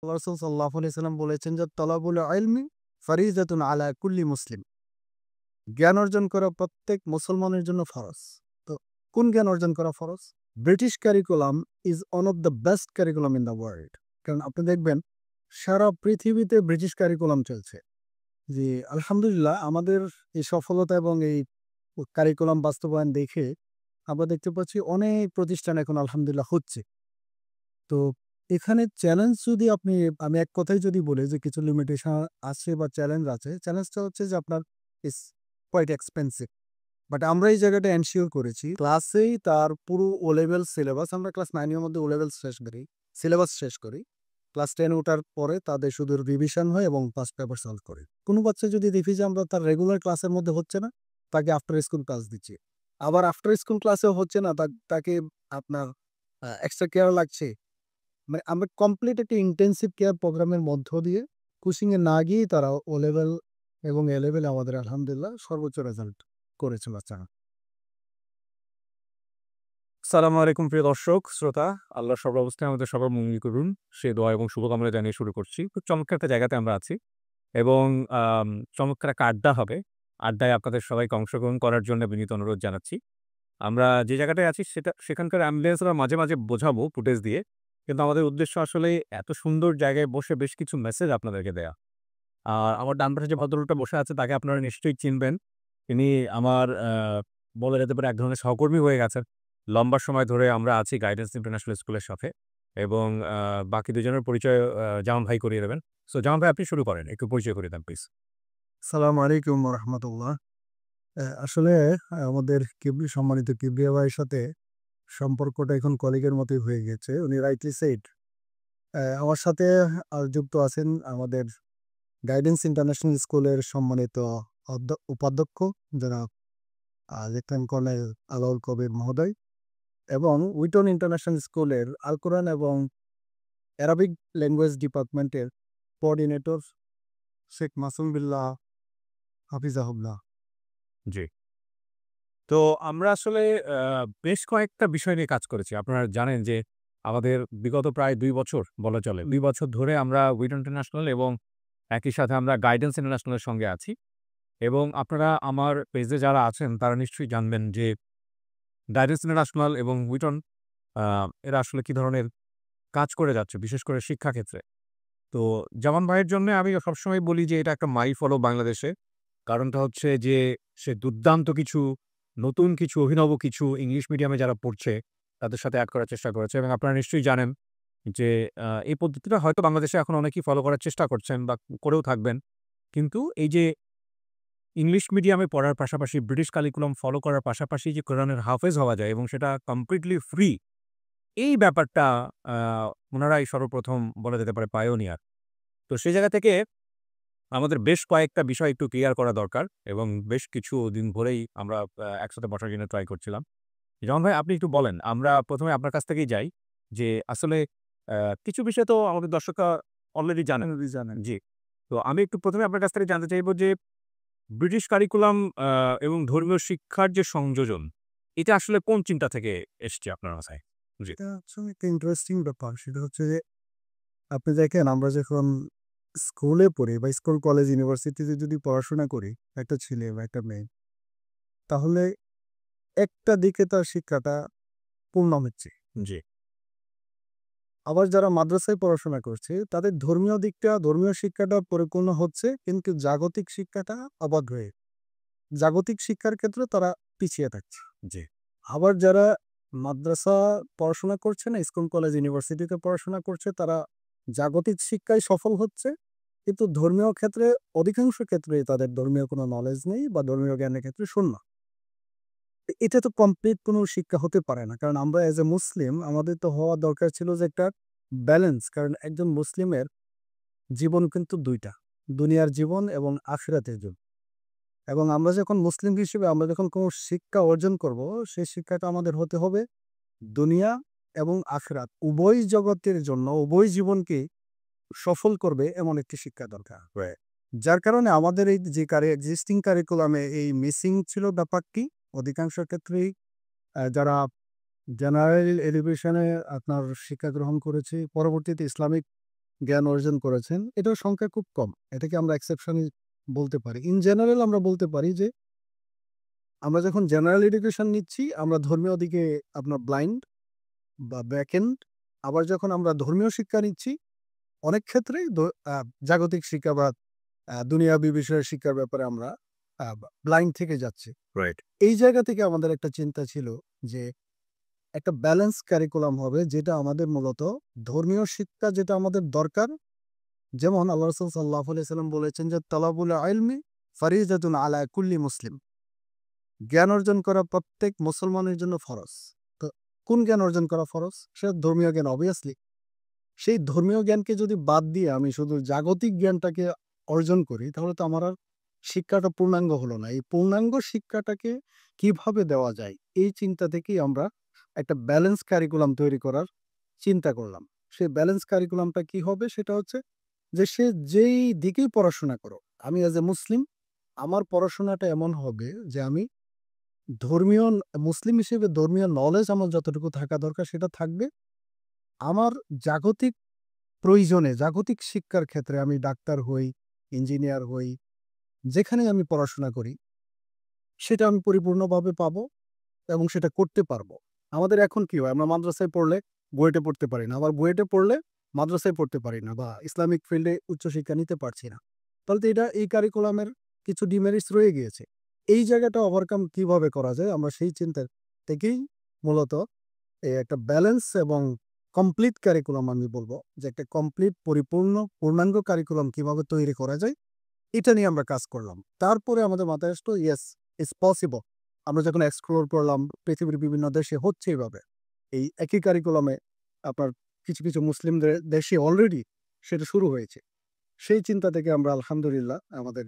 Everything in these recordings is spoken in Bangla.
রাসূল সাল্লাল্লাহু আলাইহি সাল্লাম বলেছেন যে তলাবুল ইলমি ফারিজাতুন আলা কুল্লি মুসলিম। জ্ঞান অর্জন করা প্রত্যেক মুসলমানের জন্য ফরজ। তো কোন জ্ঞান অর্জন করা ফরজ? British curriculum is one of the best curriculum in the world. কারণ আপনি দেখবেন সারা পৃথিবীতে ব্রিটিশ কারিকুলাম চলছে। জি, আলহামদুলিল্লাহ আমাদের এই সফলতা এবং এই কারিকুলাম বাস্তবায়ন দেখে আমরা দেখতে পাচ্ছি অনেক প্রতিষ্ঠান এখন আলহামদুলিল্লাহ হচ্ছে। তো এখানে চ্যালেঞ্জ যদি আমি এক কথায় যদি বলি যে কিছু লিমিটেশন আছে বা চ্যালেঞ্জ আছে। চ্যালেঞ্জটা হচ্ছে যে আপনার ইস কোয়াইট এক্সপেনসিভ। বাট আমরা এই জায়গাটা এনশিওর করেছি ক্লাসেই তার পুরো ও লেভেল সিলেবাস আমরা ক্লাস 9 এর মধ্যে ও লেভেল শেষ করি, সিলেবাস শেষ করি। ক্লাস 10 ওঠার পরে তাদের শুধু রিভিশন হয় এবং পাস পেপার সলভ করি। কোনো বাচ্চা যদি দেখি যে আমরা তার রেগুলার ক্লাসের মধ্যে হচ্ছে না, তাকে আফটার স্কুল ক্লাস দিচ্ছি। আবার আফটার স্কুল ক্লাসেও হচ্ছে না, তাকে আপনার এক্সট্রা কেয়ার লাগছে। মানে আমরা কমপ্লিট একটা ইন্টেনসিভ কেয়ার প্রোগ্রামের মধ্য দিয়ে কোচিং এ না গিয়েই তারা ও লেভেল এবং এ লেভেলে আমাদের আলহামদুলিল্লাহ সর্বোচ্চ রেজাল্ট করেছে বাচ্চারা। আসসালামু আলাইকুম প্রিয় দর্শক, শ্রোতা। আল্লাহ সর্ব অবস্থায় আমাদের সবার মঙ্গল করুন। সে দোয়া এবং শুভকামনা জানিয়ে শুরু করছি। খুব চমৎকার একটা জায়গাতে আমরা আছি এবং আম চমৎকার একটা আড্ডা হবে। আড্ডায় আপনাদের সবাইকে অংশগ্রহণ করার জন্য বিনীত অনুরোধ জানাচ্ছি। আমরা যে জায়গাটায় আছি সেখানকার অ্যাম্বিয়েন্স আমরা মাঝে, মাঝে বোঝাবো ফুটেজ দিয়ে। কিন্তু আমাদের উদ্দেশ্য আসলে এত সুন্দর জায়গায় বসে বেশ কিছু মেসেজ আপনাদেরকে দেয়া। আর আমার ডান পাশে যে ভদ্রলোকটা বসে আছে তাকে আপনারা নিশ্চয়ই চিনবেন। তিনি আমার বলা যেতে পারে এক ধরনের সহকর্মী হয়ে গেছেন। লম্বা সময় ধরে আমরা আছি গাইডেন্স ইন্টারন্যাশনাল স্কুলের সাথে এবং বাকি ২ জনের পরিচয় জামান ভাই করিয়ে দেবেন। সো জামান ভাই আপনি শুরু করেন। একটু পরিচয় করিয়ে দেন প্লিজ। আসসালামু আলাইকুম ওয়া রাহমাতুল্লাহ। আসলে আমাদের সম্মানিত কিবরিয়া ভাইয়ের সাথে সম্পর্কটা এখন কলিগের মতোই হয়ে গেছে। উনি রাইটলি সেইড। আমার সাথে যুক্ত আছেন আমাদের গাইডেন্স ইন্টারন্যাশনাল স্কুলের সম্মানিত উপাধ্যক্ষ জনাব লেফটেন্যান্ট কর্নেল আলাউল কবির মহোদয় এবং উইটন ইন্টারন্যাশনাল স্কুলের আল কোরআন এবং অ্যারাবিক ল্যাঙ্গুয়েজ ডিপার্টমেন্টের কোঅর্ডিনেটর শেখ মাসুম বিল্লাহ হাফিজাহুল্লাহ। জি। তো আমরা আসলে আ বেশ কয়েকটা বিষয় নিয়ে কাজ করেছি। আপনারা জানেন যে আমাদের বিগত প্রায় ২ বছর বলা চলে। ২ বছর ধরে আমরা উইটন ইন্টারন্যাশনাল এবং একই সাথে আমরা গাইডেন্স ইন্টারন্যাশনাল এর সঙ্গে আছি এবং আপনারা আমার পেজে যারা আছেন তারা নিশ্চয়ই জানবেন যে গাইডেন্স ইন্টারন্যাশনাল এবং উইটন আ এরা আসলে কি ধরনের কাজ করে যাচ্ছে, বিশেষ করে শিক্ষাক্ষেত্রে। তো জামান ভাইয়ের জন্যে আমি সবসময় বলি যে এটা একটা মাইলফলক বাংলাদেশে। কারণটা হচ্ছে যে সে দুর্দান্ত কিছু, নতুন কিছু, অভিনব কিছু ইংলিশ মিডিয়ামে যারা পড়ছে তাদের সাথে এড করার চেষ্টা করেছে এবং আপনারা নিশ্চয়ই জানেন যে এই পদ্ধতিটা হয়তো বাংলাদেশে এখন অনেকেই ফলো করার চেষ্টা করছেন বা করেও থাকবেন। কিন্তু এই যে ইংলিশ মিডিয়ামে পড়ার পাশাপাশি ব্রিটিশ কারিকুলাম ফলো করার পাশাপাশি যে কোরআনের হাফেজ হওয়া যায় এবং সেটা কমপ্লিটলি ফ্রি, এই ব্যাপারটা আ উনারাই সর্বপ্রথম বলা যেতে পারে পায়োনিয়ার। তো সেই জায়গা থেকে আমাদের বেশ কয়েকটা বিষয় একটু ক্লিয়ার করা দরকার এবং বেশ কিছুদিন ধরেই আমরা একসাথে বসার জন্য ট্রাই করছিলাম। জন ভাই আপনি একটু বলেন, আমরা ১ম এ আপনার কাছ থেকেই যাই যে আসলে আ কিছু বিষয় তো আমাদের দর্শকরা অলরেডি জানেন। অলরেডি জানেন। জি। তো আমি একটু ১ম এ আপনার কাছ থেকে জানতে চাইবো যে ব্রিটিশ কারিকুলাম এবং ধর্মীয় শিক্ষার যে সংযোজন, এটা আসলে কোন চিন্তা থেকে এসছে আপনার মাথায়? জি। এটা আসলে একটা ইন্টারেস্টিং ব্যাপার। সেটা হচ্ছে যে আপনি দেখেন আমরা যখন স্কুলে পড়ি বা স্কুল, কলেজ, ইউনিভার্সিটিতে যদি পড়াশোনা করি, একটা ছেলে বা একটা মেয়ে, তাহলে একটা দিকে তার শিক্ষাটা পূর্ণ হচ্ছে। জি, আবার যারা মাদ্রাসায় পড়াশোনা করছে, তাদের ধর্মীয় শিক্ষাটা পরিপূর্ণ হচ্ছে, কিন্তু জাগতিক শিক্ষাটা অবাধ হয়ে জাগতিক শিক্ষার ক্ষেত্রে তারা পিছিয়ে থাকছে। জি, আবার যারা মাদ্রাসা পড়াশোনা করছে না, স্কুল, কলেজ, ইউনিভার্সিটিতে পড়াশোনা করছে, তারা জাগতিক শিক্ষায় সফল হচ্ছে। কিন্তু ধর্মীয় ক্ষেত্রে অধিকাংশ ক্ষেত্রেই তাদের ধর্মীয় কোনো নলেজ নেই বা ধর্মীয় জ্ঞানের ক্ষেত্রে শূন্য। এটা তো কমপ্লিট কোনো শিক্ষা হতে পারে না। কারণ আমরা এজ এ মুসলিম আমাদের তো হওয়া দরকার ছিল যে একটা ব্যালেন্স। কারণ একজন মুসলিমের জীবন কিন্তু ২ টা। দুনিয়ার জীবন এবং আখিরাতের জীবন। এবং আমরা যখন মুসলিম হিসেবে আমরা যখন কোনো শিক্ষা অর্জন করব, সেই শিক্ষাটা আমাদের হতে হবে দুনিয়া এবং আখিরাত উভয় জগতের জন্য, উভয় জীবনকে সফল করবে এমন একটি শিক্ষা দরকার। রাইট। যার কারণে আমাদের এই যে এক্সিস্টিং কারিকুলামে এই মিসিং ছিল ব্যাপারটি। অধিকাংশ ক্ষেত্রেই যারা জেনারেল এডুকেশনে আপনার শিক্ষা গ্রহণ করেছে, পরবর্তীতে ইসলামিক জ্ঞান অর্জন করেছেন, এটার সংখ্যা খুব কম। এটাকে আমরা এক্সেপশন বলতে পারি। ইন জেনারেল আমরা বলতে পারি যে আমরা যখন জেনারেল এডুকেশন নিচ্ছি, আমরা ধর্মীয় দিকে আপনার ব্লাইন্ড বা ব্যাকএন্ড। আবার যখন আমরা ধর্মীয় শিক্ষা নিচ্ছি, অনেক ক্ষেত্রেই জাগতিক শিক্ষা বা দুনিয়াবি বিষয়ের শিক্ষার ব্যাপারে আমরা ব্লাইন্ড থেকে যাচ্ছি। রাইট। এই জায়গা থেকে আমাদের একটা চিন্তা ছিল যে একটা ব্যালেন্স কারিকুলাম হবে, যেটা আমাদের মূলত ধর্মীয় শিক্ষা যেটা আমাদের দরকার। যেমন আল্লাহ রাসূল সাল্লাল্লাহু আলাইহি সাল্লাম বলেছেন যে তালাবুল ইলমি ফারিজাতুন আলা কুল্লি মুসলিম। জ্ঞান অর্জন করা প্রত্যেক মুসলমানের জন্য ফরজ। তো কোন জ্ঞান অর্জন করা ফরজ? সেটা ধর্মীয় জ্ঞান অবভিয়াসলি। সেই ধর্মীয় জ্ঞানকে যদি বাদ দিয়ে আমি শুধু জাগতিক জ্ঞানটাকে অর্জন করি, তাহলে তো আমার আর শিক্ষাটা পূর্ণাঙ্গ হলো না। এই পূর্ণাঙ্গ শিক্ষাটাকে কিভাবে দেওয়া যায়, এই চিন্তা থেকেই আমরা একটা ব্যালেন্স কারিকুলাম তৈরি করার চিন্তা করলাম। সেই ব্যালেন্স কারিকুলামটা কি হবে? সেটা হচ্ছে যে সে যেই দিকেই পড়াশোনা করো, আমি অ্যাজ এ মুসলিম আমার পড়াশোনাটা এমন হবে যে আমি ধর্মীয় মুসলিম হিসেবে ধর্মীয় নলেজ আমার যতটুকু থাকা দরকার সেটা থাকবে। আমার জাগতিক প্রয়োজনে জাগতিক শিক্ষার ক্ষেত্রে আমি ডাক্তার হই, ইঞ্জিনিয়ার হই, যেখানে আমি পড়াশোনা করি সেটা আমি পরিপূর্ণভাবে পাবো এবং সেটা করতে পারবো। আমাদের এখন কি হয়? আমরা মাদ্রাসায় পড়লে বুয়েটে পড়তে পারি না। আবার বুয়েটে পড়লে মাদ্রাসায় পড়তে পারি না বা ইসলামিক ফিল্ডে উচ্চশিক্ষা নিতে পারছি না। তাহলে তো এটা এই কারিকুলামের কিছু ডিমেরিটস রয়ে গিয়েছে। এই জায়গাটা ওভারকাম কিভাবে করা যায়? আমরা সেই চিন্তা থেকেই মূলত এই একটা ব্যালেন্স এবং কমপ্লিট কারিকুলাম আমি বলবো যে একটা কমপ্লিট পূর্ণাঙ্গ কারিকুলাম কিভাবে তৈরি করা যায়, এটা নিয়ে আমরা কাজ করলাম। তারপরে আমাদের মাথায় আসলো ইয়েস, ইটস পসিবল। আমরা যখন এক্সপ্লোর করলাম পৃথিবীর বিভিন্ন দেশে হচ্ছে এইভাবে। এই একই কারিকুলামে আপনার কিছু, কিছু মুসলিমদের দেশে অলরেডি সেটা শুরু হয়েছে। সেই চিন্তা থেকে আমরা আলহামদুলিল্লাহ আমাদের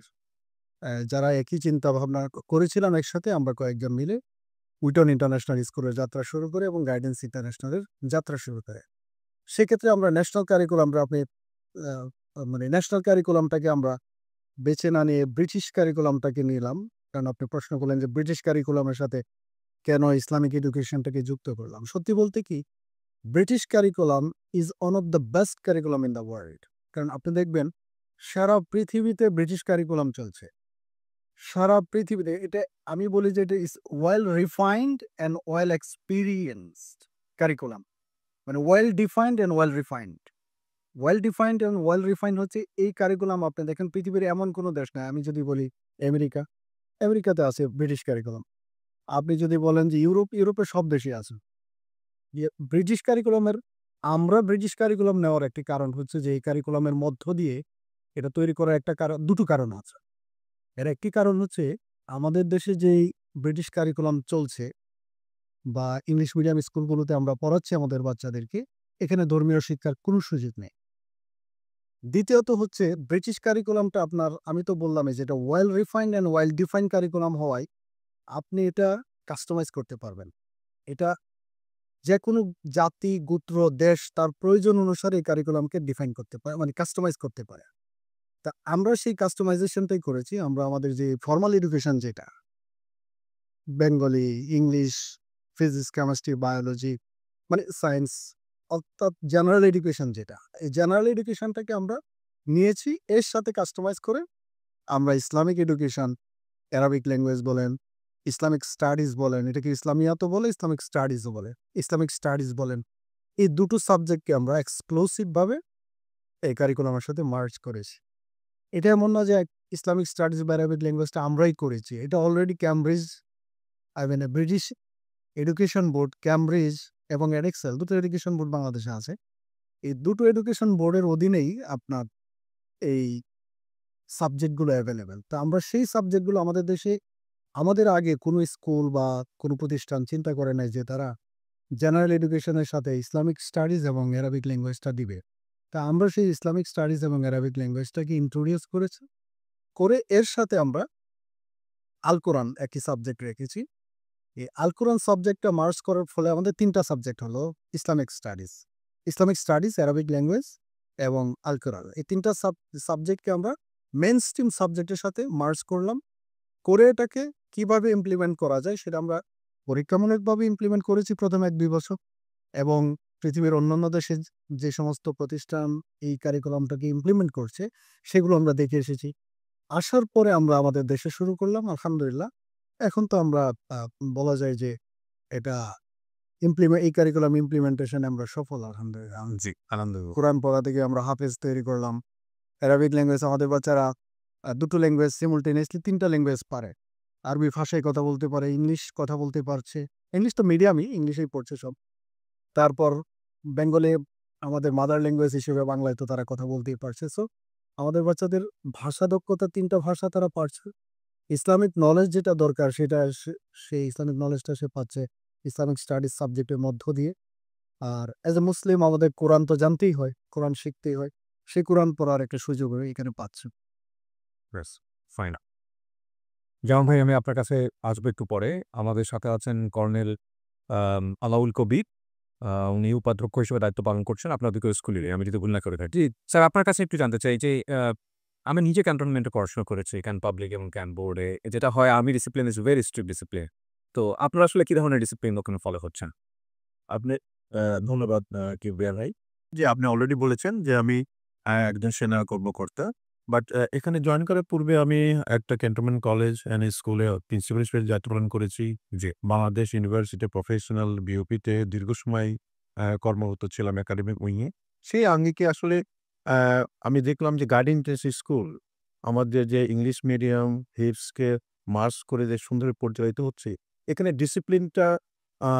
যারা একই চিন্তা ভাবনা করেছিলাম একসাথে আমরা কয়েকজন মিলে উইটন ইন্টারন্যাশনাল স্কুলের যাত্রা শুরু করে এবং গাইডেন্স ইন্টারন্যাশনালের যাত্রা শুরু করে। সেক্ষেত্রে আমরা ন্যাশনাল কারিকুলামটা মানে ন্যাশনাল কারিকুলামটাকে আমরা বেছে না নিয়ে ব্রিটিশ কারিকুলামটাকে নিলাম। কারণ আপনি প্রশ্ন করলেন যে ব্রিটিশ কারিকুলামের সাথে কেন ইসলামিক এডুকেশনটাকে যুক্ত করলাম? সত্যি বলতে কি, British curriculum is one of the best curriculum in the world. কারণ আপনি দেখবেন সারা পৃথিবীতে ব্রিটিশ কারিকুলাম চলছে। সারা পৃথিবীতে এটা আমি বলি যে এটা is well refined and well experienced curriculum. মানে well defined and well refined. Well defined এবং ওয়েল রিফাইন্ড হচ্ছে এই কারিকুলাম। আপনি দেখেন পৃথিবীর এমন কোনো দেশ নাই। আমি যদি বলি আমেরিকা, আমেরিকাতে আছে ব্রিটিশ কারিকুলাম। আপনি যদি বলেন যে ইউরোপের সব দেশে আছে। ব্রিটিশ কারিকুলামের আমরা ব্রিটিশ কারিকুলাম নেওয়ার একটি কারণ হচ্ছে যে এই কারিকুলামের মধ্য দিয়ে এটা তৈরি করার একটা কারণ, দুটো কারণ আছে। এর একটি কারণ হচ্ছে আমাদের দেশে যেই ব্রিটিশ কারিকুলাম চলছে বা ইংলিশ মিডিয়াম স্কুলগুলোতে আমরা পড়াচ্ছি আমাদের বাচ্চাদেরকে, এখানে ধর্মীয় শিক্ষার কোনো সুযোগ নেই। দ্বিতীয়ত হচ্ছে ব্রিটিশ কারিকুলামটা আপনার আমি তো বললামই যে এটা well refined and well defined curriculum হওয়ায় আপনি এটা কাস্টমাইজ করতে পারবেন। এটা যেকোনো জাতি, গোত্র, দেশ তার প্রয়োজন অনুসারে এই কারিকুলামকে ডিফাইন করতে পারে, মানে কাস্টমাইজ করতে পারে। তা আমরা সেই কাস্টমাইজেশনটাই করেছি। আমরা আমাদের যে ফর্মাল এডুকেশন যেটা Bengali, English, physics, chemistry, biology মানে সায়েন্স অর্থাৎ জেনারেল এডুকেশন যেটা, এই জেনারেল এডুকেশনটাকে আমরা নিয়েছি। এর সাথে কাস্টমাইজ করে আমরা ইসলামিক এডুকেশন, অ্যারাবিক ল্যাঙ্গুয়েজ বলেন, ইসলামিক স্টাডিজ বলেন, এটাকে ইসলামিয়াতও বলে, ইসলামিক স্টাডিজও বলে। ইসলামিক স্টাডিজ বলেন, এই দুটো সাবজেক্টকে আমরা এক্সক্লুসিভভাবে এই কারিকুলামের সাথে মার্জ করেছি। এটা এমন না যে ইসলামিক স্টাডিজ বা অ্যারাবিক ল্যাঙ্গুয়েজটা আমরাই করেছি। এটা already Cambridge British education board, Cambridge এবং এডেক্সেল দুটো এডুকেশন বোর্ড বাংলাদেশে আছে। এই দুটো এডুকেশন বোর্ডের অধীনেই আপনার এই সাবজেক্টগুলো অ্যাভেলেবেল। তো আমরা সেই সাবজেক্টগুলো আমাদের দেশে আমাদের আগে কোনো স্কুল বা কোনো প্রতিষ্ঠান চিন্তা করে নাই যে তারা জেনারেল এডুকেশনের সাথে ইসলামিক স্টাডিজ এবং অ্যারাবিক ল্যাঙ্গুয়েজটা দিবে। তা আমরা সেই ইসলামিক স্টাডিজ এবং অ্যারাবিক ল্যাঙ্গুয়েজটাকে ইন্ট্রোডিউস করেছি। করে এর সাথে আমরা আল কোরআন একই সাবজেক্ট রেখেছি। এই আল কোরআন সাবজেক্টটা মার্জ করার ফলে আমাদের ৩ টা সাবজেক্ট হলো ইসলামিক স্টাডিজ, অ্যারাবিক ল্যাঙ্গুয়েজ এবং আল কোরআন। এই ৩ টা সাবজেক্টকে আমরা মেইনস্ট্রিম সাবজেক্টের সাথে মার্জ করলাম। করে এটাকে কিভাবে ইমপ্লিমেন্ট করা যায় সেটা আমরা পরীক্ষামূলকভাবে ইমপ্লিমেন্ট করেছি প্রথম ১-২ বছর এবং পৃথিবীর অন্যান্য দেশে যে সমস্ত প্রতিষ্ঠান এই কারিকুলামটাকে ইমপ্লিমেন্ট করছে সেগুলো আমরা দেখে এসেছি। আসার পরে আমরা আমাদের দেশে শুরু করলাম আলহামদুলিল্লাহ। এখন তো আমরা বলা যায় যে এটা এই কারিকুলাম ইমপ্লিমেন্টেশন আমরা সফল আলহামদুলিল্লাহ। জি, আলহামদুলিল্লাহ। কোরআন পড়া থেকে আমরা হাফেজ তৈরি করলাম। অ্যারাবিক ল্যাঙ্গুয়েজ আমাদের বাচ্চারা ২ টো ল্যাঙ্গুয়েজ সিমultaneously ৩ টা ল্যাঙ্গুয়েজ পারে। আরবি ভাষায় কথা বলতে পারে, ইংলিশ কথা বলতে পারছে। ইংলিশ তো মিডিয়ামই, ইংলিশেই পড়ছে সব। তারপর বেঙ্গলি আমাদের মাদার ল্যাঙ্গুয়েজ হিসেবে বাংলায় তো তারা কথা বলতেই পারছে। সো আমাদের বাচ্চাদের ভাষা দক্ষতা ৩ টা ভাষা তারা পারছে। ইসলামিক নলেজ যেটা দরকার সেটা সেই ইসলামিক নলেজটা সে পাচ্ছে ইসলামিক স্টাডিজ সাবজেক্টের মধ্য দিয়ে। আর অ্যাজ এ মুসলিম আমাদের কোরআন তো জানতেই হয়, কোরআন শিখতেই হয়। সেই কোরআন পড়ার একটা সুযোগ এখানে পাচ্ছে। ব্যাস, ফাইন। যেমন ভাই আমি আপনার কাছে আসবো একটু পরে। আমাদের সাথে আছেন কর্নেল আলাউল কবির। উনি উপাধ্যক্ষ হিসেবে দায়িত্ব পালন করছেন আপনাদের স্কুলেরই, আমি যদি ভুল না করে থাকি। জি, স্যার আপনার কাছে একটু জানতে চাই যে আমি নিজে ক্যান্টনমেন্টে পড়াশোনা করেছি, ক্যান পাবলিক এবং ক্যান বোর্ডে। যেটা হয় army discipline is very strict discipline. তো আপনারা আসলে কি ধরনের ডিসিপ্লিন ওখানে ফলো হচ্ছেন? আপনি ধন্যবাদ কিবরিয়া ভাই। জি, আপনি অলরেডি বলেছেন যে আমি একজন সেনা কর্মকর্তা। বাট এখানে জয়েন করার পূর্বে আমি একটা ক্যান্টনমেন্ট কলেজ অ্যান্ড স্কুলে প্রিন্সিপাল হিসেবে দায়িত্ব পালন করেছি। জি। বাংলাদেশ ইউনিভার্সিটি প্রফেশনাল বিওপিতে দীর্ঘ সময় কর্মরত ছিলাম একাডেমিক উইংয়ে। সেই আঙ্গিকে আসলে আ আমি দেখলাম যে গার্ডিয়ান ইন্টারন্যাশনাল স্কুল আমাদের যে ইংলিশ মিডিয়াম হিপসকে মার্জ করে যে সুন্দর পরিচালিত হচ্ছে, এখানে ডিসিপ্লিনটা আ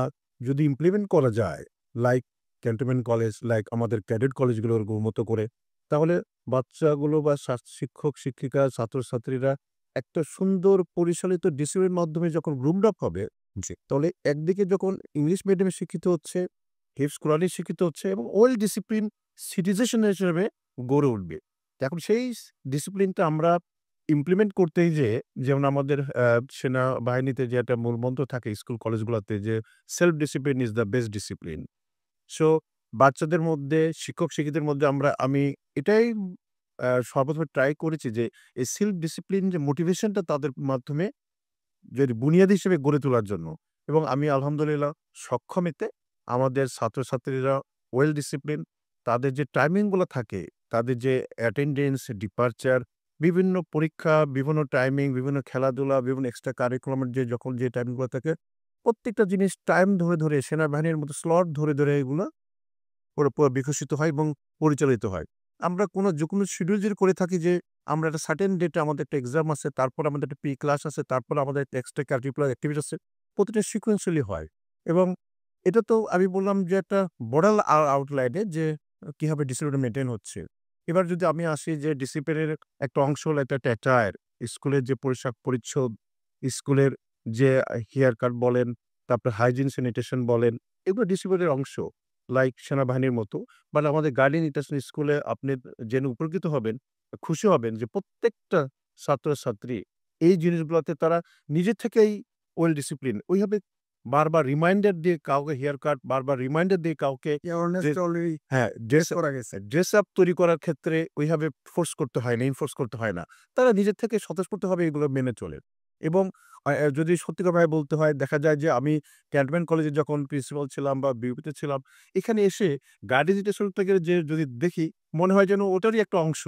যদি ইমপ্লিমেন্ট করা যায়, লাইক ক্যান্টনমেন্ট কলেজ, লাইক আমাদের ক্যাডেট কলেজগুলোর মতো করে, তাহলে বাচ্চাগুলো বা শিক্ষক-শিক্ষিকা, ছাত্রছাত্রীরা একটা সুন্দর পরিচালিত ডিসিপ্লিনের মাধ্যমে যখন গ্রুমড আপ হবে, জি। তাহলে একদিকে যখন ইংলিশ মিডিয়ামে শিক্ষিত হচ্ছে, হিফজ কোরআনে শিক্ষিত হচ্ছে এবং ওয়েল ডিসিপ্লিন সিটিজেন হিসেবে গড়ে উঠবে। তো এখন সেই ডিসিপ্লিনটা আমরা ইমপ্লিমেন্ট করতেই যেয়ে যেমন আমাদের সেনাবাহিনীতে যে একটা মূলমন্ত্র থাকে স্কুল কলেজগুলোতে যে self discipline is the best discipline. So বাচ্চাদের মধ্যে শিক্ষক-শিক্ষিকাদের মধ্যে আমি এটাই সর্বপ্রথম ট্রাই করেছি যে এই সেলফ ডিসিপ্লিন যে মোটিভেশনটা তাদের মাধ্যমে যদি বুনিয়াদি হিসেবে গড়ে তোলার জন্য এবং আমি আলহামদুলিল্লাহ সক্ষম এতে। আমাদের ছাত্রছাত্রীরা ওয়েল ডিসিপ্লিন, তাদের যে টাইমিংগুলো থাকে, তাদের যে অ্যাটেন্ডেন্স, ডিপারচার, বিভিন্ন পরীক্ষা, বিভিন্ন টাইমিং, বিভিন্ন খেলাধুলা, বিভিন্ন এক্সট্রা কারিকুলামের যখন যে টাইমগুলো থাকে, প্রত্যেকটা জিনিস টাইম ধরে, ধরে সেনাবাহিনীর মতো স্লট ধরে, ধরে এগুলো বিকশিত হয় এবং পরিচালিত হয়। আমরা যেকোনো শিডিউল যদি করে থাকি যে আমরা একটা সার্টেন ডেটে আমাদের একটা এক্সাম আছে, তারপর আমাদের একটা প্রি ক্লাস আছে, তারপর আমাদের একটা এক্সট্রা কারিকুলার অ্যাক্টিভিটি আছে। প্রতিটা সিকোয়েন্সিয়ালি হয় এবং এটা তো আমি বললাম যে একটা বড় আউটলাইনে যে কিভাবে ডিসিপ্লিন মেইনটেইন হচ্ছে। এবার যদি আমি আসি যে ডিসিপ্লিনের একটা অংশ হলো একটা অ্যাটায়ার, স্কুলের যে পোশাক-পরিচ্ছদ, স্কুলের যে হেয়ার কাট বলেন, তারপরে হাইজিন স্যানিটেশন বলেন, এগুলো ডিসিপ্লিনের অংশ। লাইক সেনাবাহিনীর মতো। বাট আমাদের গার্ডিয়ান ইন্টারন্যাশনাল স্কুলে আপনি জেনে উপকৃত হবেন, খুশি হবেন যে প্রত্যেকটা ছাত্রছাত্রী এই জিনিসগুলোতে তারা নিজে থেকেই ওয়েল ডিসিপ্লিন। ওইভাবে বারবার রিমাইন্ডার দিয়ে কাউকে হেয়ার কাট, বারবার রিমাইন্ডার দিয়ে কাউকে অ্যাওয়ারনেসটা অলরেডি হ্যাঁ, শেষ করা গেছে। ড্রেস আপ তৈরি করার ক্ষেত্রে ওইভাবে ফোর্স করতে হয় না, এনফোর্স করতে হয় না। তারা নিজের থেকে স্বতঃস্ফূর্তভাবে এগুলো মেনে চলে। এবং যদি সত্যিকারভাবে বলতে হয় দেখা যায় যে আমি ক্যান্টনমেন্ট কলেজে যখন প্রিন্সিপাল ছিলাম বা বিউপিতে ছিলাম, এখানে এসে গার্ডিয়ান ইন্টারন্যাশনাল থেকে যে যদি দেখি মনে হয় যেন ওটারই একটা অংশ।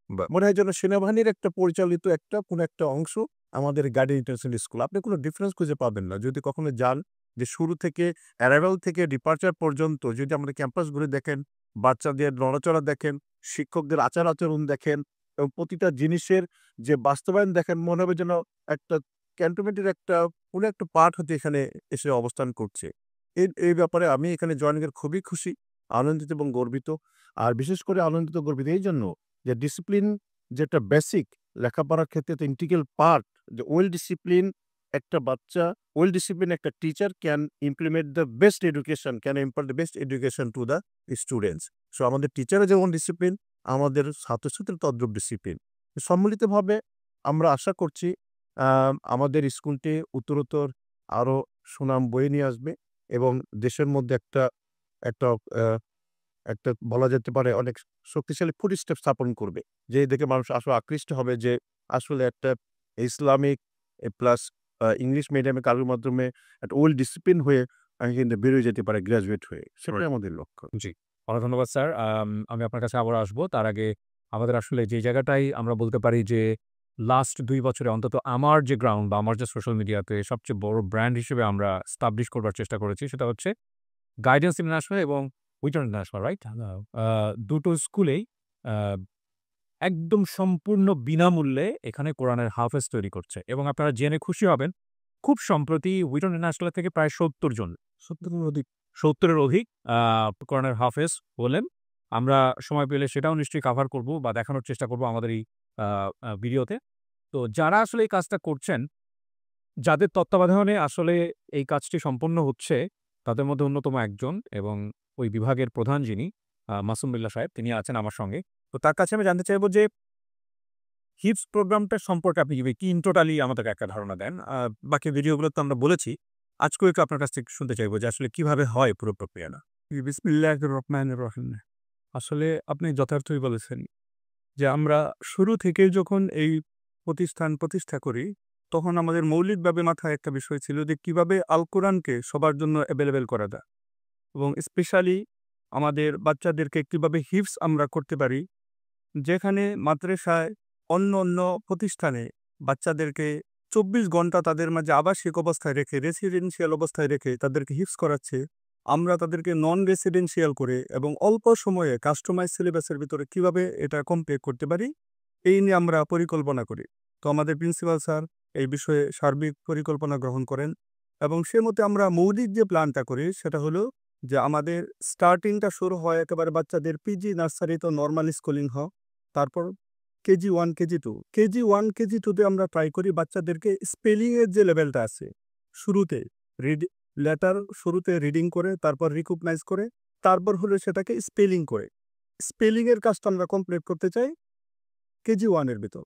বাহ! মনে হয় যেন সেনাবাহিনীর একটা পরিচালিত কোনো একটা অংশ আমাদের গার্ডিয়ান ইন্টারন্যাশনাল স্কুল। আপনি কোনো ডিফারেন্স খুঁজে পাবেন না। যদি কখনো যান যে শুরু থেকে অ্যারাইভাল থেকে ডিপার্চার পর্যন্ত যদি আমাদের ক্যাম্পাস ঘুরে দেখেন, বাচ্চাদের নড়াচড়া দেখেন, শিক্ষকদের আচার-আচরণ দেখেন এবং প্রতিটা জিনিসের যে বাস্তবায়ন দেখেন মনে হবে যেন একটা ক্যান্টনমেন্টের কোনো একটা পার্ট হতে এখানে এসে অবস্থান করছে। এই ব্যাপারে আমি এখানে জয়েন করে খুবই খুশি, আনন্দিত এবং গর্বিত। আর বিশেষ করে আনন্দিত গর্বিত এইজন্য যে ডিসিপ্লিন যেটা বেসিক লেখাপড়ার ক্ষেত্রে তো ইন্টিগ্রাল পার্ট যে ওয়েল ডিসিপ্লিন একটা বাচ্চা ওয়েল ডিসিপ্লিন একটা teacher can implement the best education, can impart the best education to the students. So আমাদের টিচাররা যেমন ডিসিপ্লিন, আমাদের ছাত্রছাত্রীর তদ্রূপ ডিসিপ্লিন। সম্মিলিতভাবে আমরা আশা করছি আমাদের স্কুলটি উত্তরোত্তর আরো সুনাম বয়ে নিয়ে আসবে এবং দেশের মধ্যে একটা একটা আ একটা বলা যেতে পারে অনেক শক্তিশালী ফুটস্টেপ স্থাপন করবে। যে দেখে মানুষ আসলে আকৃষ্ট হবে যে আসলে একটা ইসলামিক প্লাস ইংলিশ মিডিয়ামে কারোর মাধ্যমে একটা ওয়েল ডিসিপ্লিন হয়ে কিন্তু বেরোয় যেতে পারে গ্র্যাজুয়েট হয়ে, সেটাই আমাদের লক্ষ্য। অনেক ধন্যবাদ স্যার। আমি আপনার কাছে আবার আসবো। তার আগে আমাদের আসলে যে জায়গাটাই আমরা বলতে পারি যে লাস্ট ২ বছরে অন্তত আমার যে গ্রাউন্ড বা আমার যে সোশ্যাল মিডিয়াতে সবচেয়ে বড় ব্র্যান্ড হিসেবে আমরা স্টাবলিশ করবার চেষ্টা করেছি সেটা হচ্ছে গাইডেন্স ইন্টারন্যাশনাল এবং উইটন ইন্টারন্যাশনাল, রাইট? দুটো স্কুলেই আ একদম সম্পূর্ণ বিনামূল্যে এখানে কোরআনের হাফেজ তৈরি করছে এবং আপনারা জেনে খুশি হবেন, খুব সম্প্রতি উইটন ইন্টারন্যাশনাল থেকে প্রায় ৭০ জন, ৭০ এর অধিক কোরআনের হাফেজ হলেন। আমরা সময় পেলে সেটাও নিশ্চয়ই কাভার করব বা দেখানোর চেষ্টা করব আমাদের এই আ আ ভিডিওতে। তো যারা আসলে এই কাজটা করছেন, যাদের তত্ত্বাবধানে আসলে এই কাজটি সম্পন্ন হচ্ছে, তাদের মধ্যে অন্যতম একজন এবং ওই বিভাগের প্রধান যিনি মাসুম বিল্লাহ সাহেব, তিনি আছেন আমার সঙ্গে। তো তার কাছে আমি জানতে চাইব যে হিপস প্রোগ্রামটা সম্পর্কে আপনি কি ইন টোটালি আমাদেরকে একটা ধারণা দেন। বাকি ভিডিওগুলো তো আমরা বলেছি। আজকেও একটু আপনার কাছ থেকে শুনতে চাইব যে আসলে কিভাবে হয় পুরো প্রক্রিয়াটা? বিসমিল্লাহির রহমানির রহিম। আসলে আপনি যথার্থই বলেছেন যে আমরা শুরু থেকেই যখন এই প্রতিষ্ঠান প্রতিষ্ঠা করি, তখন আমাদের মৌলিকভাবে মাথায় একটা বিষয় ছিল যে কিভাবে আল কোরআনকে সবার জন্য অ্যাভেলেবেল করা যায় এবং স্পেশালি আমাদের বাচ্চাদেরকে কিভাবে হিফজ আমরা করতে পারি, যেখানে মাদ্রাসায় অন্য প্রতিষ্ঠানে বাচ্চাদেরকে ২৪ ঘন্টা তাদের মাঝে আবাসিক অবস্থায় রেখে, রেসিডেন্সিয়াল অবস্থায় রেখে তাদেরকে হিফজ করাচ্ছে। আমরা তাদেরকে নন রেসিডেন্সিয়াল করে এবং অল্প সময়ে কাস্টমাইজ সিলেবাসের ভিতরে কিভাবে এটা কমপ্লিট করতে পারি, এই নিয়ে আমরা পরিকল্পনা করি। তো আমাদের প্রিন্সিপাল স্যার এই বিষয়ে সার্বিক পরিকল্পনা গ্রহণ করেন এবং সে মতে আমরা মৌলিক যে প্ল্যানটা করি সেটা হলো যে আমাদের স্টার্টিংটা শুরু হয় একেবারে বাচ্চাদের পিজি নার্সারি তো নর্মাল স্কুলিং হয়, তারপর কেজি 1 কেজি 2, কেজি 1 কেজি 2তে আমরা ট্রাই করি বাচ্চাদেরকে স্পেলিংয়ের যে লেভেলটা আছে শুরুতে লেটার শুরুতে রিডিং করে, তারপর রিকগনাইজ করে, তারপর হলো সেটাকে স্পেলিং করে। স্পেলিংয়ের কাজটা আমরা কমপ্লিট করতে চাই কেজি 1 এর ভিতর।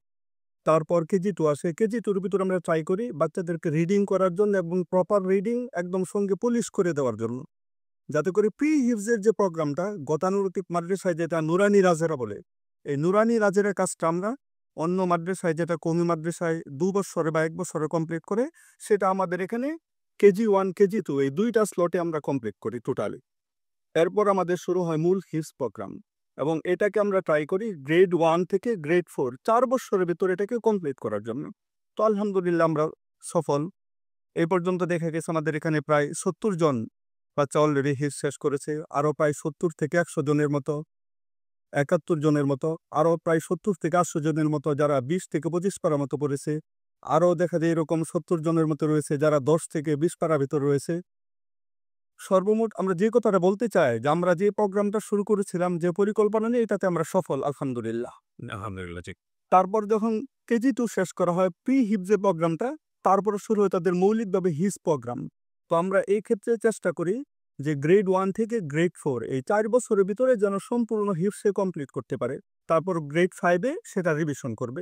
তারপর কেজি 2 আসে, কেজি 2 এর ভিতর আমরা ট্রাই করি বাচ্চাদেরকে রিডিং করার জন্য এবং প্রপার রিডিং একদম সঙ্গে পলিশ করে দেওয়ার জন্য, যাতে করে প্রি হিফজের যে প্রোগ্রামটা গতানুগতিক মাদ্রাসায় যেটা নুরানি রাজেরা বলে, এই নুরানি রাজের কাজটা আমরা অন্য মাদ্রাসায় যেটা কওমি মাদ্রাসায় ২ বছরে বা ১ বছরে কমপ্লিট করে, সেটা আমাদের এখানে কেজি 1 কেজি 2 এই ২টা স্লটে আমরা কমপ্লিট করি টোটালি। এরপর আমাদের শুরু হয় মূল হিফজ প্রোগ্রাম এবং এটাকে আমরা ট্রাই করি গ্রেড 1 থেকে গ্রেড 4 ৪ বছরের ভিতরে এটাকে কমপ্লিট করার জন্য। তো আলহামদুলিল্লাহ আমরা সফল। এই পর্যন্ত দেখা গেছে আমাদের এখানে প্রায় ৭০ জন বাচ্চা অলরেডি হিফজ শেষ করেছে, আরও প্রায় ৭০ থেকে ১০০ জনের মতো, ৭১ জনের মতো, আরও প্রায় ৭০ থেকে ৮০০ জনের মতো যারা ২০ থেকে ২৫ পারার মতো পড়েছে, আরও দেখা যায় এরকম ৭০ জনের মতো রয়েছে যারা ১০ থেকে ২০ পারার ভিতর রয়েছে। সর্বমোট আমরা যে কথাটা বলতে চাই যে আমরা যে প্রোগ্রামটা শুরু করেছিলাম, যে পরিকল্পনা নিয়ে, এটাতে আমরা সফল আলহামদুলিল্লাহ। আলহামদুলিল্লাহ, জি। তারপর যখন কেজি 2 শেষ করা হয় প্রি হিফজে প্রোগ্রামটা, তারপরে শুরু হয় তাদের মৌলিকভাবে হিফজ প্রোগ্রাম। তো আমরা এই ক্ষেত্রে চেষ্টা করি যে গ্রেড 1 থেকে গ্রেড 4 এই ৪ বছরের ভিতরে যেন সম্পূর্ণ হিফজে কমপ্লিট করতে পারে, তারপর গ্রেড 5-এ সেটা রিভিশন করবে।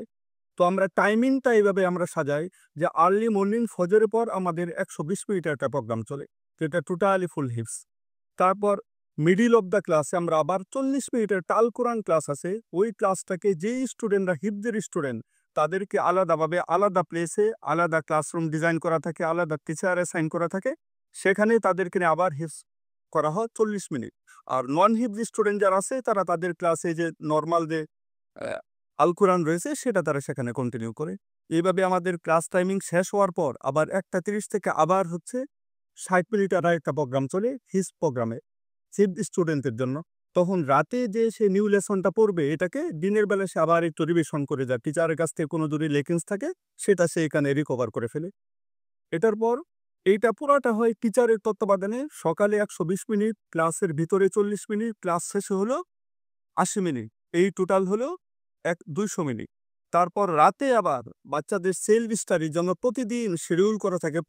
তো আমরা টাইমিংটা এইভাবে আমরা সাজাই যে আর্লি মর্নিং ফজরের পর আমাদের ১২০ মিনিটের একটা প্রোগ্রাম চলে, যেটা টোটালি ফুল হিফজ। তারপর মিডিল অফ দ্য ক্লাসে আমরা আবার ৪০ মিনিটের টাল কোরআন ক্লাস আছে, ওই ক্লাসটাকে যেই স্টুডেন্টরা হিফজের স্টুডেন্ট তাদেরকে আলাদাভাবে আলাদা প্লেসে আলাদা ক্লাসরুম ডিজাইন করা থাকে, আলাদা টিচার অ্যাসাইন করা থাকে, সেখানে তাদেরকে নিয়ে আবার হিফজ করা হয় ৪০ মিনিট। আর নন হিফজ স্টুডেন্ট যারা আছে তারা তাদের ক্লাসে যে নর্মাল যে আল কোরআন রয়েছে সেটা তারা সেখানে কন্টিনিউ করে। এইভাবে আমাদের ক্লাস টাইমিং শেষ হওয়ার পর আবার ১:৩০ থেকে আবার হচ্ছে ৬০ মিনিটের একটা প্রোগ্রাম চলে হিফজ প্রোগ্রামে হিফজ স্টুডেন্টদের জন্য। তখন রাতে যে সে নিউ লেসনটা পড়বে এটাকে দিনের বেলা সে আবার একটু রিভিশন করে যায়, টিচারের কাছ থেকে কোনো যদি লেকিংস থাকে সেটা সে এখানে রিকভার করে ফেলে। এটার পর এইটা পুরাটা হয় টিচারের তত্ত্বাবধানে। সকালে ১২০ মিনিট, ক্লাসের ভিতরে ৪০ মিনিট, ক্লাস শেষে হলো ৮০ মিনিট, এই টোটাল হলো ২০০ মিনিট। তারপর রাতে আবার বাচ্চাদের সেলফ স্টাডির জন্য প্রতিদিন শিডিউল করা থাকে,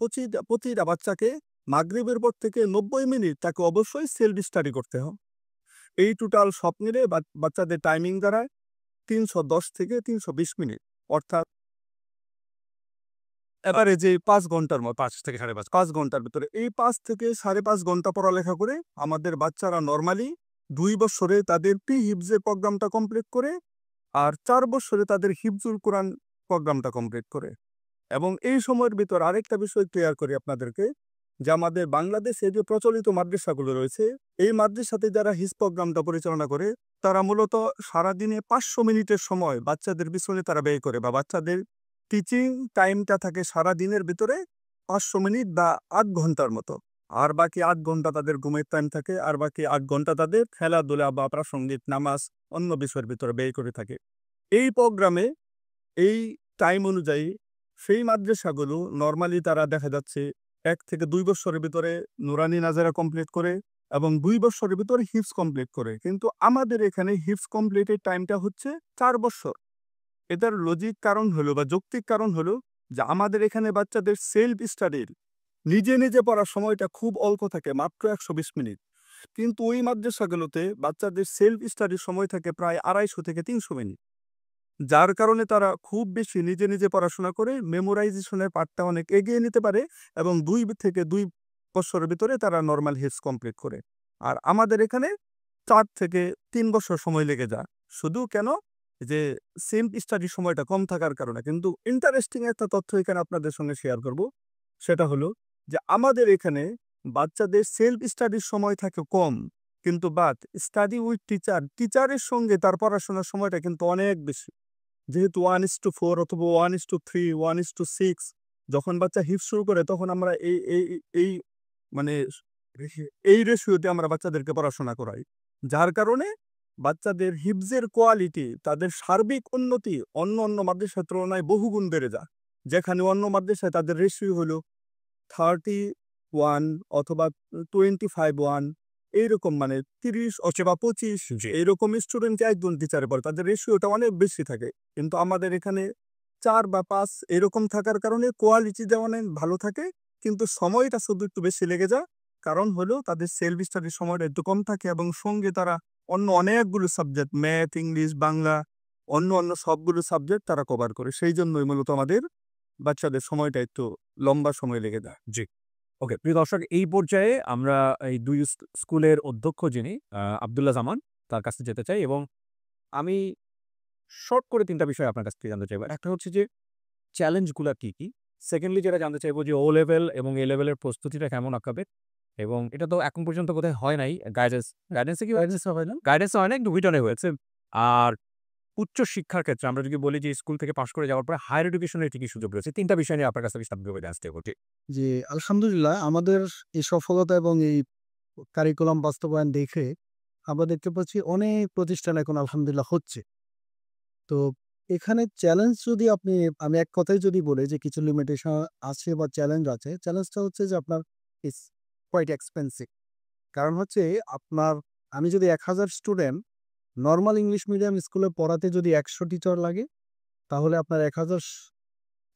প্রতিটা বাচ্চাকে মাগরিবের পর থেকে ৯০ মিনিট তাকে অবশ্যই সেলফ স্টাডি করতে হয়। এই টোটাল সব মিলে বাচ্চাদের টাইমিং দাঁড়ায় ৩১০ থেকে ৩২০ মিনিট, অর্থাৎ এবারে যে ৫ ঘন্টার মতো, ৫ থেকে ৫.৫। ৫ ঘন্টার ভিতরে এই ৫ থেকে ৫.৫ ঘন্টা পড়ালেখা করে আমাদের বাচ্চারা নর্মালি ২ বছরে তাদের প্রি হিফজের প্রোগ্রামটা কমপ্লিট করে আর ৪ বছরে তাদের হিফজুল কোরআন প্রোগ্রামটা কমপ্লিট করে। এবং এই সময়ের ভিতর আরেকটা বিষয় ক্লিয়ার করি আপনাদেরকে যে আমাদের বাংলাদেশে যে প্রচলিত মাদ্রাসাগুলো রয়েছে, এই মাদ্রাসাতে যারা হিফজ প্রোগ্রামটা পরিচালনা করে, তারা মূলত সারাদিনে 500 মিনিটের সময় বাচ্চাদের পিছনে তারা ব্যয় করে, বা বাচ্চাদের টিচিং টাইমটা থাকে সারাদিনের ভিতরে 500 মিনিট বা 8 ঘন্টার মতো। আর বাকি 8 ঘন্টা তাদের ঘুমের টাইম থাকে, আর বাকি 8 ঘন্টা তাদের খেলাধুলা বা প্রাসঙ্গিক নামাজ অন্য বিষয়ের ভিতরে ব্যয় করে থাকে। এই প্রোগ্রামে এই টাইম অনুযায়ী সেই মাদ্রাসাগুলো নরমালি তারা দেখা যাচ্ছে 1 থেকে 2 বছরের ভিতরে নুরানি নাজারা কমপ্লিট করে এবং 2 বছরের ভিতরে হিফজ কমপ্লিট করে। কিন্তু আমাদের এখানে হিফজ কমপ্লিটের টাইমটা হচ্ছে 4 বছর। এটার লজিক কারণ হলো বা যৌক্তিক কারণ হলো যে আমাদের এখানে বাচ্চাদের সেলফ স্টাডির নিজে নিজে পড়ার সময়টা খুব অল্প থাকে, মাত্র 120 মিনিট। কিন্তু ওই মাদ্রাসাগুলোতে বাচ্চাদের সেলফ স্টাডির সময় থাকে প্রায় 250 থেকে 300 মিনিট। যার কারণে তারা খুব বেশি নিজে নিজে পড়াশোনা করে মেমোরাইজেশনের পার্টটা অনেক এগিয়ে নিতে পারে এবং 2 থেকে 2 বছরের ভিতরে তারা নর্মাল হিফজ কমপ্লিট করে। আর আমাদের এখানে 4 থেকে 3 বছর সময় লেগে যায়। শুধু কেন? যে সেলফ স্টাডির সময়টা কম থাকার কারণে। কিন্তু ইন্টারেস্টিং একটা তথ্য এখানে আপনাদের সঙ্গে শেয়ার করব। সেটা হলো যে আমাদের এখানে বাচ্চাদের সেলফ স্টাডির সময় থাকে কম, কিন্তু স্টাডি উইথ টিচারের সঙ্গে তার পড়াশোনার সময়টা কিন্তু অনেক বেশি। যেহেতু 1:4 অথবা 1:3, 1:6 যখন বাচ্চা হিফজ শুরু করে, তখন আমরা এই মানে এই রেশিওতে আমরা বাচ্চাদেরকে পড়াশোনা করাই। যার কারণে বাচ্চাদের হিফজের কোয়ালিটি, তাদের সার্বিক উন্নতি অন্য মাদ্রাসার তুলনায় বহুগুণ বেড়ে যায়। যেখানে অন্য মাদ্রাসায় তাদের রেশিও হলো 31 অথবা 25:1, এইরকম 30 অথবা 25 এইরকম স্টুডেন্টকে একজন টিচারে পড়ে, তাদের রেশিওটা অনেক বেশি থাকে। কিন্তু আমাদের এখানে 4 বা 5 এরকম থাকার কারণে কোয়ালিটিটা অনেক ভালো থাকে, কিন্তু সময়টা শুধু একটু বেশি লেগে যায়। কারণ হলো তাদের সেলফ স্টাডির সময়টা একটু কম থাকে এবং সঙ্গে তারা অনেকগুলো সাবজেক্ট, ম্যাথ, ইংলিশ, বাংলা, অন্য সবগুলো সাবজেক্ট তারা কভার করে। সেই জন্যই মূলত আমাদের বাচ্চাদের সময়টা একটু লম্বা সময় লেগে যায়। জি। ওকে, প্রিয় দর্শক, এই পর্যায়ে আমরা এই 2 স্কুলের অধ্যক্ষ যিনি আব্দুল্লাহ জামান, তার কাছে যেতে চাই এবং আমি শর্ট করে 3টা বিষয় আপনার কাছ থেকে জানতে চাইবো। একটা হচ্ছে যে চ্যালেঞ্জগুলা কি, কি? সেকেন্ডলি যেটা জানতে চাইবো যে ও লেভেল এবং এ লেভেলের প্রস্তুতিটা কেমন আঁকাবে? এবং এটা তো এখন পর্যন্ত বোধহয় হয় নাই। গাইডেন্সে কি হয় না? গাইডেন্সে হয় না, কিন্তু হুইটনে হয়েছে। আর উচ্চ শিক্ষার ক্ষেত্রে আমরা যদি বলি যে স্কুল থেকে পাশ করে যাওয়ার পরে হায়ার এডুকেশনের কি বিষয় রয়েছে? 3টা বিষয় নিয়ে আপনার কাছে বিস্তারিতভাবে জানতে চাইবো। জি। জি, আলহামদুলিল্লাহ আমাদের এই সফলতা এবং এই কারিকুলাম বাস্তবায়ন দেখে আমরা দেখতে পাচ্ছি অনেক প্রতিষ্ঠান এখন আলহামদুলিল্লাহ হচ্ছে। তো এখানে চ্যালেঞ্জ যদি আমি এক কথায় যদি বলি যে কিছু লিমিটেশন আছে বা চ্যালেঞ্জ আছে। চ্যালেঞ্জটা হচ্ছে যে আপনার ইটস কোয়াইট এক্সপেন্সিভ। কারণ হচ্ছে আপনার আমি যদি 1000 স্টুডেন্ট নরমাল ইংলিশ মিডিয়াম স্কুলে পড়াতে যদি 100 টিচার লাগে, তাহলে আপনার 1000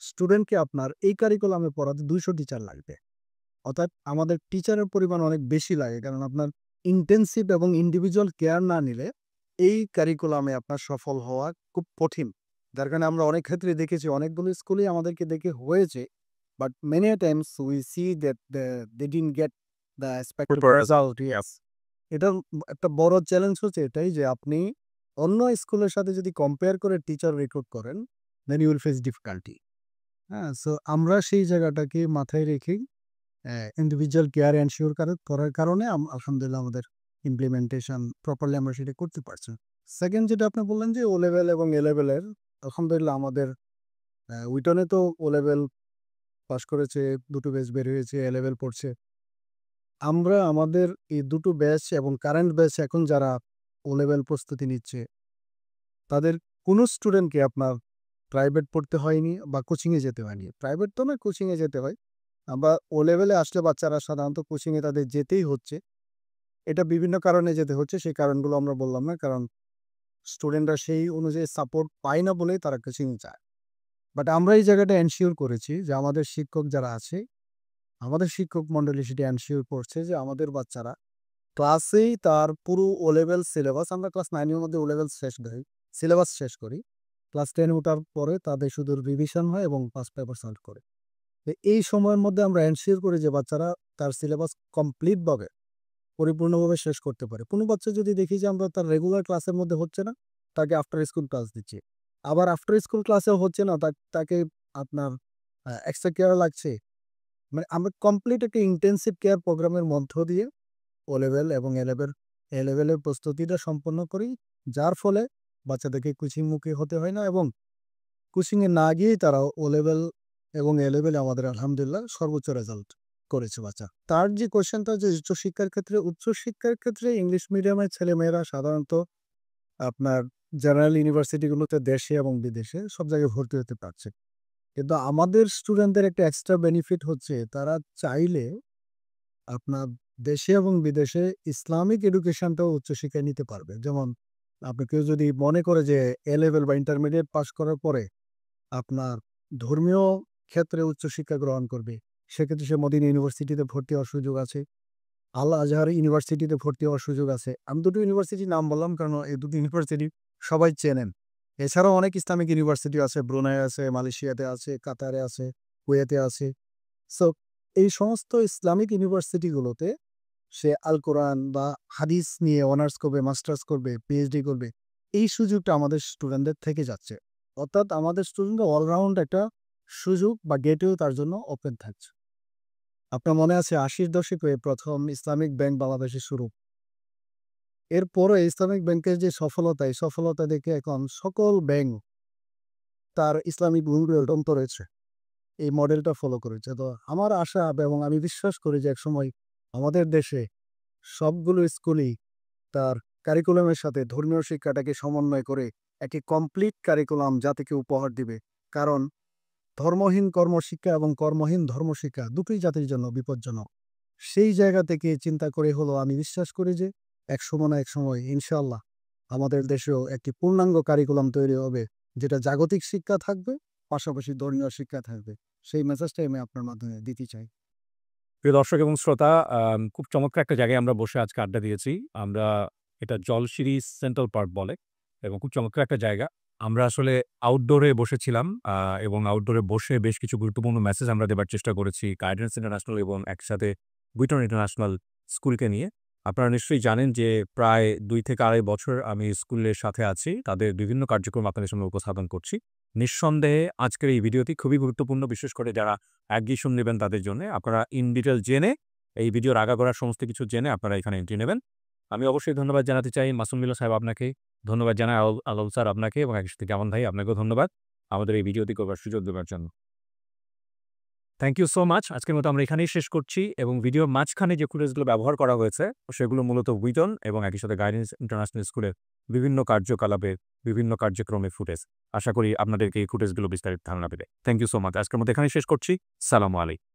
স্টুডেন্টকে আপনার এই কারিকুলামে পড়াতে 200 টিচার লাগবে। অর্থাৎ আমাদের টিচারের পরিমাণ অনেক বেশি লাগে, কারণ আপনার ইন্টেনসিভ এবং ইন্ডিভিজুয়াল কেয়ার না নিলে এই কারিকুলামে আপনার সফল হওয়া খুব কঠিন। যার কারণে আমরা অনেক ক্ষেত্রে দেখেছি, অনেকগুলো স্কুলেই আমাদেরকে দেখে হয়েছে, but many times we see that they didn't get the expected result. Yes, এটার একটা বড় চ্যালেঞ্জ হচ্ছে এটাই যে আপনি অন্য স্কুলের সাথে যদি কম্পেয়ার করে টিচার রিক্রুট করেন, then you will face difficulty. হ্যাঁ, সো আমরা সেই জায়গাটাকে মাথায় রেখেই ইন্ডিভিজুয়াল কেয়ার এনশিওর করার কারণে আলহামদুলিল্লাহ আমাদের ইমপ্লিমেন্টেশন প্রপারলি আমরা সেটা করতে পারছি। সেকেন্ড যেটা আপনি বললেন যে ও লেভেল এবং এ লেভেলের, আলহামদুলিল্লাহ আমাদের উইটনে তো ও লেভেল পাস করেছে, 2টো ব্যাচ বের হয়েছে, এ লেভেল পড়ছে। আমরা আমাদের এই 2টো ব্যাচ এবং কারেন্ট ব্যাচ এখন যারা ও লেভেল প্রস্তুতি নিচ্ছে, তাদের কোনো স্টুডেন্টকে আপনার প্রাইভেট পড়তে হয়নি বা কোচিংয়ে যেতে হয়নি। প্রাইভেট তো না, কোচিংয়ে যেতে হয়। বা ও লেভেলে আসলে বাচ্চারা সাধারণত কোচিংয়ে তাদের যেতেই হচ্ছে। এটা বিভিন্ন কারণে যেতে হচ্ছে, সেই কারণগুলো আমরা বললাম না, কারণ স্টুডেন্টরা সেই অনুযায়ী সাপোর্ট পায় না বলেই তারা কোচিংয়ে যায়। বাট আমরা এই জায়গাটা এনশিওর করেছি যে আমাদের শিক্ষক যারা আছে, আমাদের শিক্ষক মণ্ডলী সেটা এনশিওর করছে যে আমাদের বাচ্চারা ক্লাসেই তার পুরো ও লেভেল সিলেবাস, আমরা ক্লাস 9 এর মধ্যে ও লেভেল সিলেবাস শেষ করি। ক্লাস 10 ওঠার পরে তাদের শুধু রিভিশন হয় এবং পাস পেপার সলভ করে। তো এই সময়ের মধ্যে আমরা এনশিওর করি যে বাচ্চারা তার সিলেবাস কমপ্লিটভাবে পরিপূর্ণভাবে শেষ করতে পারে। কোনো বাচ্চা যদি দেখি যে আমরা তার রেগুলার ক্লাসের মধ্যে হচ্ছে না, তাকে আফটার স্কুল ক্লাস দিচ্ছি। আবার আফটার স্কুল ক্লাসেও হচ্ছে না, তাকে আপনার এক্সট্রা কেয়ার লাগছে, মানে আমরা কমপ্লিট একটা ইন্টেন্সিভ কেয়ার প্রোগ্রামের মধ্য দিয়ে ও লেভেল এবং এ লেভেলের প্রস্তুতিটা সম্পন্ন করি, যার ফলে বাচ্চাদেরকে কোচিংমুখী হতে হয় না এবং কোচিংয়ে না গিয়েই তারা ও লেভেল এবং এ লেভেলে আমাদের আলহামদুলিল্লাহ সর্বোচ্চ রেজাল্ট করেছে বাচ্চা। তার যে কোয়েশ্চেনটা যে উচ্চশিক্ষার ক্ষেত্রে ইংলিশ মিডিয়ামের ছেলেমেয়েরা সাধারণত আপনার জেনারেল ইউনিভার্সিটিগুলোতে দেশে এবং বিদেশে সব জায়গায় ভর্তি হতে পারছে। কিন্তু আমাদের স্টুডেন্টদের একটা এক্সট্রা বেনিফিট হচ্ছে তারা চাইলে আপনার দেশে এবং বিদেশে ইসলামিক এডুকেশনটাও উচ্চশিক্ষায় নিতে পারবে। যেমন আপনি কেউ যদি মনে করে যে এ লেভেল বা ইন্টারমিডিয়েট পাস করার পরে আপনার ধর্মীয় ক্ষেত্রে উচ্চশিক্ষা গ্রহণ করবে, সেক্ষেত্রে সে মদিনা ইউনিভার্সিটিতে ভর্তি হওয়ার সুযোগ আছে, আল আজহার ইউনিভার্সিটিতে ভর্তি হওয়ার সুযোগ আছে। আমি দুটো ইউনিভার্সিটির নাম বললাম কারণ এই দুটো ইউনিভার্সিটি সবাই চেনেন। এছাড়াও অনেক ইসলামিক ইউনিভার্সিটি আছে, ব্রুনাই আছে, মালয়েশিয়াতে আছে, কাতারে আছে, কুয়েতে আছে। সো এই সমস্ত ইসলামিক ইউনিভার্সিটিগুলোতে সে আল কোরআন বা হাদিস নিয়ে অনার্স করবে, মাস্টার্স করবে, পিএইচডি করবে, এই সুযোগটা আমাদের স্টুডেন্টদের থেকে যাচ্ছে। অর্থাৎ আমাদের স্টুডেন্টরা অলরাউন্ড একটা সুযোগ বা গেটেও তার জন্য ওপেন থাকছে। আপনার মনে আছে ৮০-র দশকে প্রথম ইসলামিক ব্যাংক বাংলাদেশে শুরু। এরপরে ইসলামিক ব্যাংকের যে সফলতা, এই সফলতা দেখে এখন সকল ব্যাংক তার ইসলামিক গুণগুলো অত্যন্ত রয়েছে, এই মডেলটা ফলো করেছে। তো আমার আশা এবং আমি বিশ্বাস করি যে একসময় আমাদের দেশে সবগুলো স্কুলই তার কারিকুলামের সাথে ধর্মীয় শিক্ষাটাকে সমন্বয় করে একটি কমপ্লিট কারিকুলাম জাতিকে উপহার দিবে। কারণ ধর্মহীন কর্মশিক্ষা এবং কর্মহীন ধর্মশিক্ষা দুটোই জাতির জন্য বিপজ্জনক। সেই জায়গা থেকে চিন্তা করে হলো আমি বিশ্বাস করি যে একসময় না একসময় ইনশাআল্লাহ আমাদের দেশেও একটি পূর্ণাঙ্গ কারিকুলাম তৈরি হবে, যেটা জাগতিক শিক্ষা থাকবে, পাশাপাশি ধর্মীয় শিক্ষা থাকবে। সেই মেসেজটাই আমি আপনার মাধ্যমে দিতে চাই। প্রিয় দর্শক এবং শ্রোতা, খুব চমৎকার একটা জায়গায় আমরা বসে আজকে আড্ডা দিয়েছি। আমরা এটা জলশিরি সেন্ট্রাল পার্ক বলে এবং খুব চমৎকার একটা জায়গা। আমরা আসলে আউটডোরে বসেছিলাম এবং আউটডোরে বসে বেশ কিছু গুরুত্বপূর্ণ মেসেজ আমরা দেবার চেষ্টা করেছি গাইডেন্স ইন্টারন্যাশনাল এবং একসাথে বুইটন ইন্টারন্যাশনাল স্কুলকে নিয়ে। আপনারা নিশ্চয়ই জানেন যে প্রায় ২ থেকে ২.৫ বছর আমি স্কুলের সাথে আছি। তাদের বিভিন্ন কার্যক্রম আপনাদের সামনে উপস্থাপন করছি। নিঃসন্দেহে আজকের এই ভিডিওটি খুবই গুরুত্বপূর্ণ, বিশেষ করে যারা অ্যাডমিশন নেবেন তাদের জন্য। আপনারা ইন ডিটেল জেনে, এই ভিডিওর আগাগোড়া সমস্ত কিছু জেনে আপনারা এখানে এন্ট্রি নেবেন। আমি অবশ্যই ধন্যবাদ জানাতে চাই মাসুম মিল্লা সাহেব আপনাকে, ধন্যবাদ জানাই আলম স্যার আপনাকে এবং একই সাথে জামান ভাই আপনাকেও ধন্যবাদ আমাদের এই ভিডিওটি করবার সুযোগ দেওয়ার জন্য। Thank you so much. আজকের মতো আমরা এখানেই শেষ করছি এবং ভিডিওর মাঝখানে যে ফুটেজগুলো ব্যবহার করা হয়েছে সেগুলো মূলত বুইটন এবং একই সাথে গাইডেন্স ইন্টারন্যাশনাল স্কুলের বিভিন্ন কার্যকলাপের বিভিন্ন কার্যক্রমের ফুটেজ। আশা করি আপনাদেরকে এই ফুটেজগুলো বিস্তারিত ধারণা পেতে। Thank you so much. আজকের মতো এখানেই শেষ করছি। সালামু আলাইকুম।